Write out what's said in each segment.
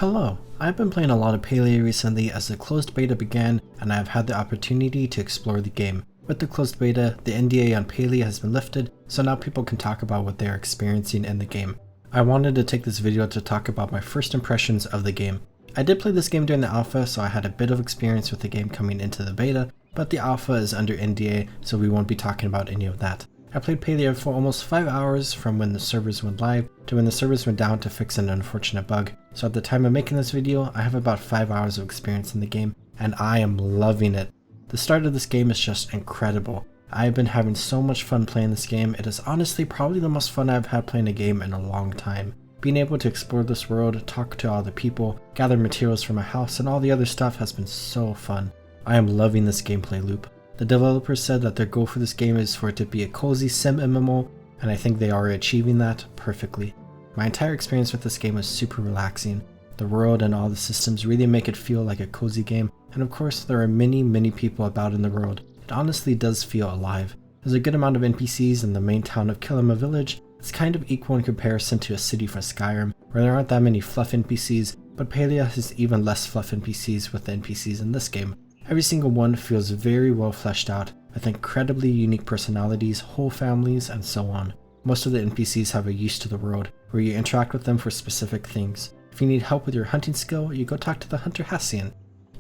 Hello, I've been playing a lot of Palia recently as the closed beta began and I have had the opportunity to explore the game. With the closed beta, the NDA on Palia has been lifted, so now people can talk about what they are experiencing in the game. I wanted to take this video to talk about my first impressions of the game. I did play this game during the alpha, so I had a bit of experience with the game coming into the beta, but the alpha is under NDA, so we won't be talking about any of that. I played Palia for almost 5 hours from when the servers went live to when the servers went down to fix an unfortunate bug, so at the time of making this video, I have about 5 hours of experience in the game, and I am loving it. The start of this game is just incredible. I have been having so much fun playing this game. It is honestly probably the most fun I've had playing a game in a long time. Being able to explore this world, talk to all the people, gather materials for my house, and all the other stuff has been so fun. I am loving this gameplay loop. The developers said that their goal for this game is for it to be a cozy sim MMO, and I think they are achieving that perfectly. My entire experience with this game was super relaxing. The world and all the systems really make it feel like a cozy game, and of course there are many people about in the world. It honestly does feel alive. There's a good amount of NPCs in the main town of Kilima Village. It's kind of equal in comparison to a city from Skyrim, where there aren't that many fluff NPCs, but Palia has even less fluff NPCs with the NPCs in this game. Every single one feels very well fleshed out, with incredibly unique personalities, whole families, and so on. Most of the NPCs have a use to the world, where you interact with them for specific things. If you need help with your hunting skill, you go talk to the Hunter Hassian.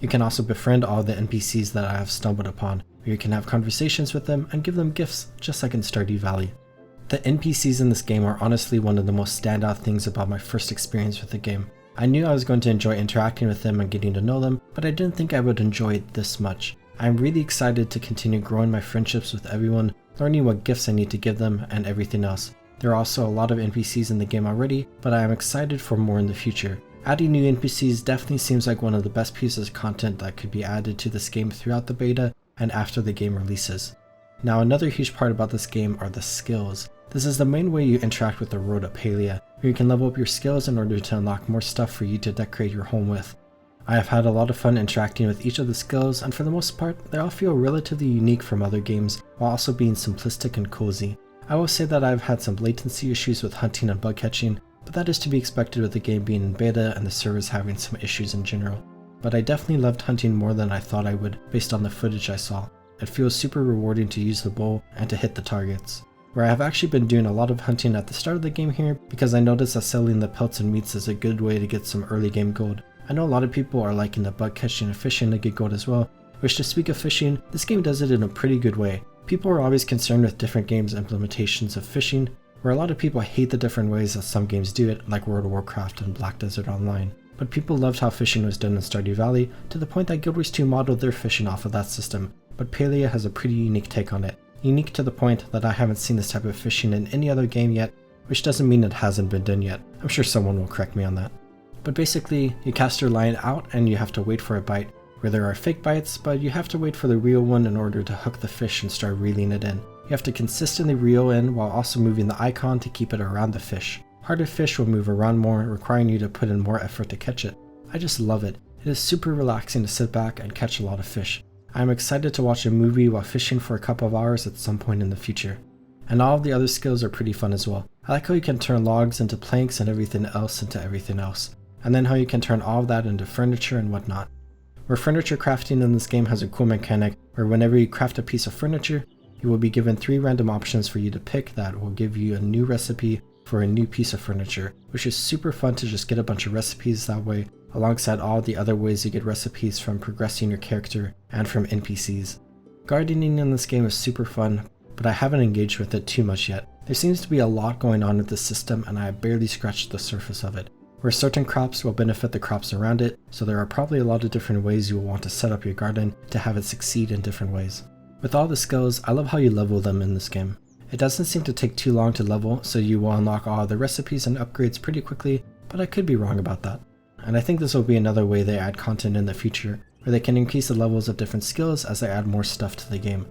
You can also befriend all the NPCs that I have stumbled upon, where you can have conversations with them and give them gifts, just like in Stardew Valley. The NPCs in this game are honestly one of the most standout things about my first experience with the game. I knew I was going to enjoy interacting with them and getting to know them, but I didn't think I would enjoy it this much. I am really excited to continue growing my friendships with everyone, learning what gifts I need to give them, and everything else. There are also a lot of NPCs in the game already, but I am excited for more in the future. Adding new NPCs definitely seems like one of the best pieces of content that could be added to this game throughout the beta and after the game releases. Now another huge part about this game are the skills. This is the main way you interact with the world of Palia, where you can level up your skills in order to unlock more stuff for you to decorate your home with. I have had a lot of fun interacting with each of the skills, and for the most part, they all feel relatively unique from other games, while also being simplistic and cozy. I will say that I've had some latency issues with hunting and bug catching, but that is to be expected with the game being in beta and the servers having some issues in general. But I definitely loved hunting more than I thought I would based on the footage I saw. It feels super rewarding to use the bow and to hit the targets. Where I have actually been doing a lot of hunting at the start of the game here because I noticed that selling the pelts and meats is a good way to get some early game gold. I know a lot of people are liking the bug catching and fishing to get gold as well, which to speak of fishing, this game does it in a pretty good way. People are always concerned with different games' implementations of fishing, where a lot of people hate the different ways that some games do it, like World of Warcraft and Black Desert Online. But people loved how fishing was done in Stardew Valley, to the point that Guild Wars 2 modeled their fishing off of that system, but Palia has a pretty unique take on it. Unique to the point that I haven't seen this type of fishing in any other game yet, which doesn't mean it hasn't been done yet. I'm sure someone will correct me on that. But basically, you cast your line out and you have to wait for a bite, where there are fake bites, but you have to wait for the real one in order to hook the fish and start reeling it in. You have to consistently reel in while also moving the icon to keep it around the fish. Harder fish will move around more, requiring you to put in more effort to catch it. I just love it. It is super relaxing to sit back and catch a lot of fish. I am excited to watch a movie while fishing for a couple of hours at some point in the future. And all of the other skills are pretty fun as well. I like how you can turn logs into planks and everything else into everything else. And then how you can turn all of that into furniture and whatnot. Where furniture crafting in this game has a cool mechanic where whenever you craft a piece of furniture, you will be given 3 random options for you to pick that will give you a new recipe for a new piece of furniture, which is super fun to just get a bunch of recipes that way, alongside all the other ways you get recipes from progressing your character and from NPCs. Gardening in this game is super fun, but I haven't engaged with it too much yet. There seems to be a lot going on with this system and I have barely scratched the surface of it. Where certain crops will benefit the crops around it, so there are probably a lot of different ways you will want to set up your garden to have it succeed in different ways. With all the skills, I love how you level them in this game. It doesn't seem to take too long to level, so you will unlock all the recipes and upgrades pretty quickly, but I could be wrong about that. And I think this will be another way they add content in the future, where they can increase the levels of different skills as they add more stuff to the game.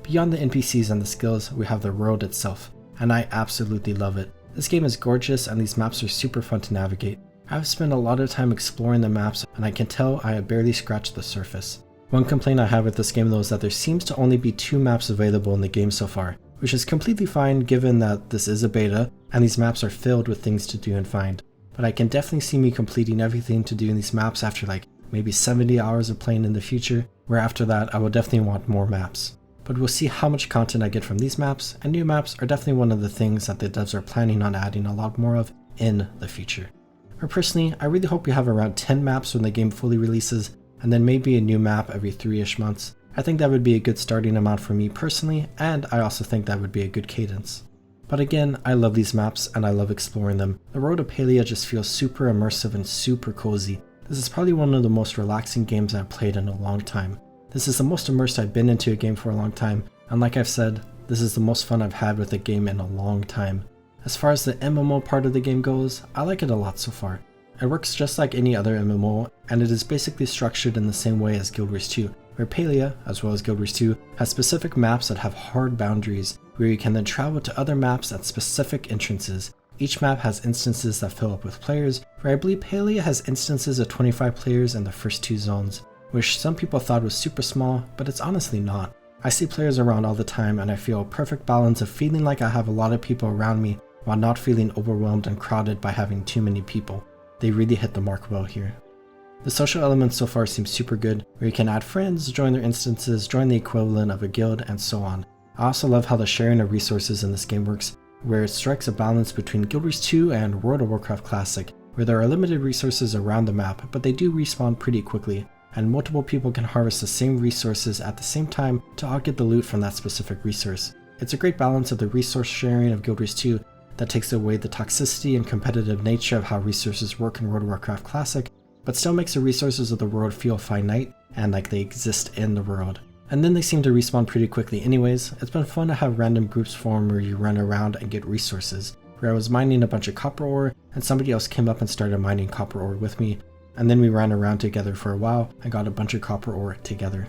Beyond the NPCs and the skills, we have the world itself, and I absolutely love it. This game is gorgeous and these maps are super fun to navigate. I've spent a lot of time exploring the maps and I can tell I have barely scratched the surface. One complaint I have with this game though is that there seems to only be 2 maps available in the game so far, which is completely fine given that this is a beta and these maps are filled with things to do and find. but I can definitely see me completing everything to do in these maps after like maybe 70 hours of playing in the future, where after that I will definitely want more maps. But we'll see how much content I get from these maps, and new maps are definitely one of the things that the devs are planning on adding a lot more of in the future. But personally, I really hope we have around 10 maps when the game fully releases, and then maybe a new map every 3-ish months. I think that would be a good starting amount for me personally, and I also think that would be a good cadence. But again, I love these maps and I love exploring them. The Road to Palia just feels super immersive and super cozy. This is probably one of the most relaxing games I've played in a long time. This is the most immersed I've been into a game for a long time, and like I've said, this is the most fun I've had with a game in a long time. As far as the MMO part of the game goes, I like it a lot so far. It works just like any other MMO, and it is basically structured in the same way as Guild Wars 2, where Palia, as well as Guild Wars 2, has specific maps that have hard boundaries, where you can then travel to other maps at specific entrances. Each map has instances that fill up with players, where I believe Palia has instances of 25 players in the first 2 zones, which some people thought was super small, but it's honestly not. I see players around all the time and I feel a perfect balance of feeling like I have a lot of people around me while not feeling overwhelmed and crowded by having too many people. They really hit the mark well here. The social elements so far seem super good, where you can add friends, join their instances, join the equivalent of a guild, and so on. I also love how the sharing of resources in this game works, where it strikes a balance between Guild Wars 2 and World of Warcraft Classic, where there are limited resources around the map, but they do respawn pretty quickly, and multiple people can harvest the same resources at the same time to all get the loot from that specific resource. It's a great balance of the resource sharing of Guild Wars 2 that takes away the toxicity and competitive nature of how resources work in World of Warcraft Classic, but still makes the resources of the world feel finite and like they exist in the world. And then they seem to respawn pretty quickly anyways. It's been fun to have random groups form where you run around and get resources, where I was mining a bunch of copper ore and somebody else came up and started mining copper ore with me, and then we ran around together for a while and got a bunch of copper ore together.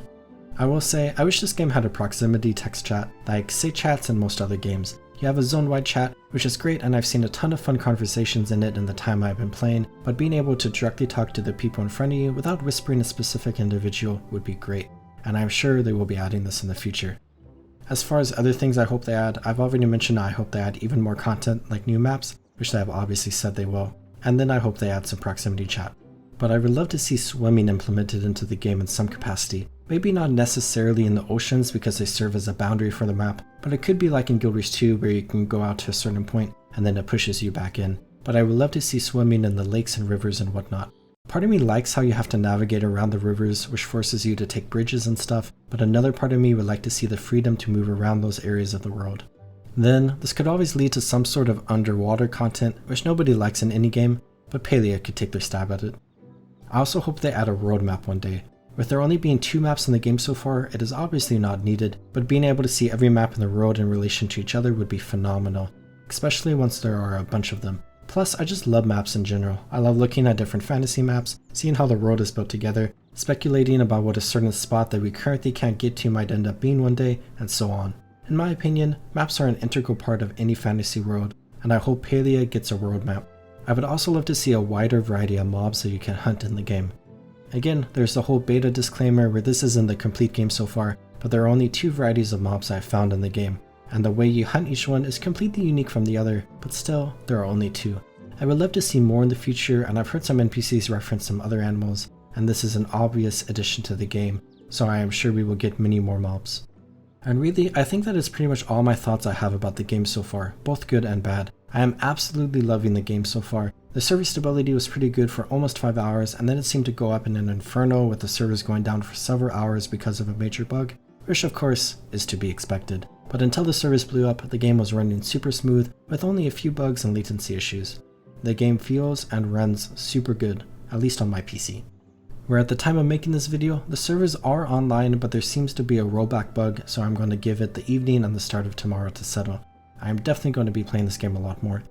I will say, I wish this game had a proximity text chat, like say chats in most other games. You have a zone-wide chat, which is great, and I've seen a ton of fun conversations in it in the time I've been playing, but being able to directly talk to the people in front of you without whispering a specific individual would be great, and I'm sure they will be adding this in the future. As far as other things I hope they add, I've already mentioned I hope they add even more content like new maps, which they have obviously said they will, and then I hope they add some proximity chat. But I would love to see swimming implemented into the game in some capacity. Maybe not necessarily in the oceans because they serve as a boundary for the map, but it could be like in Guild Wars 2 where you can go out to a certain point and then it pushes you back in. But I would love to see swimming in the lakes and rivers and whatnot. Part of me likes how you have to navigate around the rivers, which forces you to take bridges and stuff, but another part of me would like to see the freedom to move around those areas of the world. Then, this could always lead to some sort of underwater content, which nobody likes in any game, but Palia could take their stab at it. I also hope they add a road map one day. With there only being 2 maps in the game so far, it is obviously not needed, but being able to see every map in the world in relation to each other would be phenomenal, especially once there are a bunch of them. Plus, I just love maps in general. I love looking at different fantasy maps, seeing how the world is built together, speculating about what a certain spot that we currently can't get to might end up being one day, and so on. In my opinion, maps are an integral part of any fantasy world, and I hope Palia gets a world map. I would also love to see a wider variety of mobs that you can hunt in the game. Again, there's the whole beta disclaimer where this isn't the complete game so far, but there are only 2 varieties of mobs I've found in the game, and the way you hunt each one is completely unique from the other, but still, there are only 2. I would love to see more in the future, and I've heard some NPCs reference some other animals, and this is an obvious addition to the game, so I am sure we will get many more mobs. And really, I think that is pretty much all my thoughts I have about the game so far, both good and bad. I am absolutely loving the game so far. The server stability was pretty good for almost 5 hours, and then it seemed to go up in an inferno with the servers going down for several hours because of a major bug, which of course is to be expected. But until the servers blew up, the game was running super smooth with only a few bugs and latency issues. The game feels and runs super good, at least on my PC. Where at the time of making this video, the servers are online, but there seems to be a rollback bug, so I'm going to give it the evening and the start of tomorrow to settle. I am definitely going to be playing this game a lot more.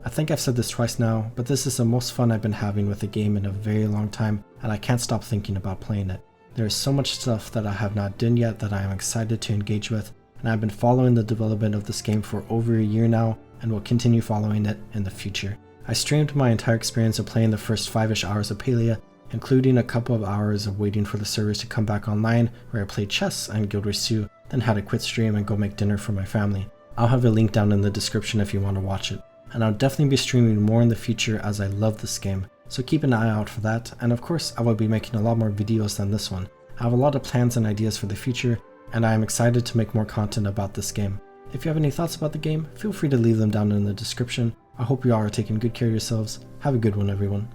I think I've said this twice now, but this is the most fun I've been having with a game in a very long time, and I can't stop thinking about playing it. There is so much stuff that I have not done yet that I am excited to engage with, and I've been following the development of this game for over a year now, and will continue following it in the future. I streamed my entire experience of playing the first 5-ish hours of Palia, including a couple of hours of waiting for the servers to come back online, where I played chess and Guild Wars 2, then had to quit stream and go make dinner for my family. I'll have a link down in the description if you want to watch it. and I'll definitely be streaming more in the future as I love this game, so keep an eye out for that, and of course I will be making a lot more videos than this one. I have a lot of plans and ideas for the future, and I am excited to make more content about this game. If you have any thoughts about the game, feel free to leave them down in the description. I hope you all are taking good care of yourselves. Have a good one, everyone.